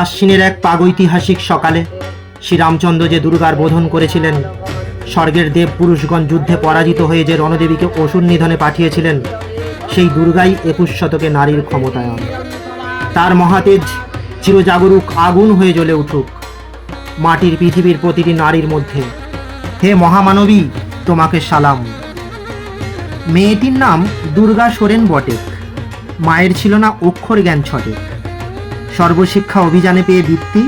আশ্বিনের এক প্রাগৈতিহাসিক সকালে শ্রীরামচন্দ্র যে দুর্গার বোধন করেছিলেন, স্বর্গের দেব পুরুষগণ যুদ্ধে পরাজিত হয়ে যে রণদেবীকে অসুর নিধনে পাঠিয়েছিলেন, সেই দুর্গাই 21 শতকে নারীর ক্ষমতায়ন। তার মহাতেজ চিরজাগরুক আগুন হয়ে জ্বলে উঠুক মাটির পৃথিবীর প্রতিটি নারীর মধ্যে। হে মহামানবী, তোমাকে সালাম। মেয়েটির নাম দুর্গা সোরেন বটেক। মায়ের ছিল না অক্ষর জ্ঞান ছটেক। সর্বশিক্ষা অভিযানে পেয়ে বৃত্তি,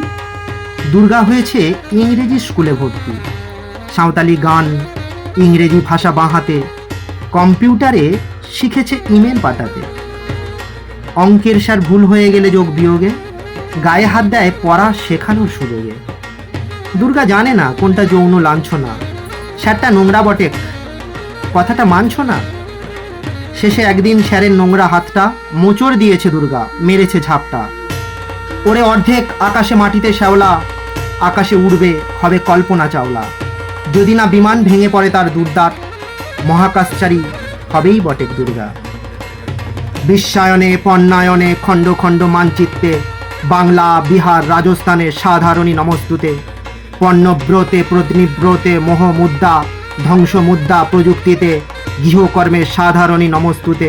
দুর্গা হয়েছে ইংরেজি স্কুলে ভর্তি। সাঁওতালি গান, ইংরেজি ভাষা বাঁহাতে, কম্পিউটারে শিখেছে ইমেল পাঠাতে। অঙ্কের সার ভুল হয়ে গেলে যোগ বিয়োগে গায়ে হাত দেয় পড়া শেখানোর সুযোগে। দুর্গা জানে না কোনটা যৌন লাঞ্ছনা। স্যারটা নোংরা বটেক, কথাটা মানছ না? শেষে একদিন স্যারের নোংরা হাতটা মোচড় দিয়েছে দুর্গা, মেরেছে ঝাপটা। ওরে অর্ধেক আকাশে মাটিতে শ্যাওলা, আকাশে উড়বে হবে কল্পনা চাওলা। যদি না বিমান ভেঙে পড়ে তার দুর্দাঁত, মহাকাশচারী হবেই বটেক দুর্গা। বিশ্বায়নে পণ্যায়নে খণ্ড খণ্ড মানচিত্রে, বাংলা বিহার রাজস্থানে সাধারণী নমস্তুতে। পণ্যব্রতে প্রতিনিব্রতে মোহ মুদ্রা, ধ্বংস মুদ্রা প্রযুক্তিতে, গৃহকর্মে সাধারণী নমস্তুতে।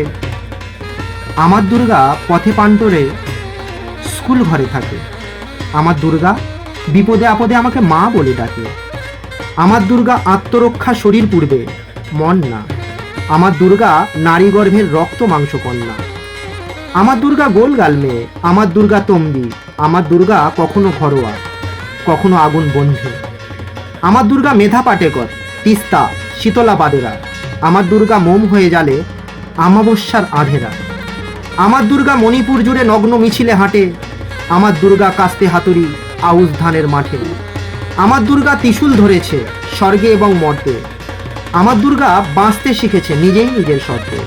আমার দুর্গা পথে পান্টরে স্কুল ঘরে থাকে। আমার দুর্গা বিপদে আপদে আমাকে মা বলে ডাকে। আমার দুর্গা আত্মরক্ষা শরীর পূর্বে, মন না। আমার দুর্গা নারী গর্ভের রক্ত মাংস কন্যা। আমার দুর্গা গোল গাল মেয়ে, আমার দুর্গা তম্বি। আমার দুর্গা কখনো ঘরোয়া, কখনো আগুন বন্ধু। আমার দুর্গা মেধা পাটেকর, তিস্তা শীতলা বাদেরা। আমার দুর্গা মোম হয়ে জালে আমাবস্যার আধেরা। আমার দুর্গা মণিপুর জুড়ে নগ্ন মিছিলে হাঁটে। আমার দুর্গা কাস্তে হাতুড়ি আউশ ধানের মাঠে। আমার দুর্গা ত্রিশূল ধরেছে স্বর্গে এবং মর্তে। আমার দুর্গা বাঁচতে শিখেছে নিজেই নিজের শর্তে।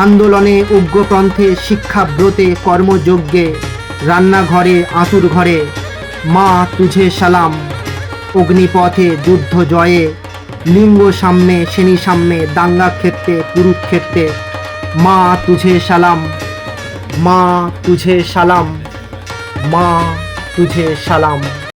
আন্দোলনে উগ্রপন্থে শিক্ষাব্রতে কর্মযজ্ঞে, রান্নাঘরে আঁতুর ঘরে, মা তুঝে সালাম। অগ্নিপথে যুদ্ধ জয়ে, লিঙ্গ সাম্যে শ্রেণী সাম্যে, দাঙ্গা ক্ষেত্রে কুরুক্ষেত্রে, মা তুঝে সালাম, মা তুঝে সালাম, মা তুঝে সালাম।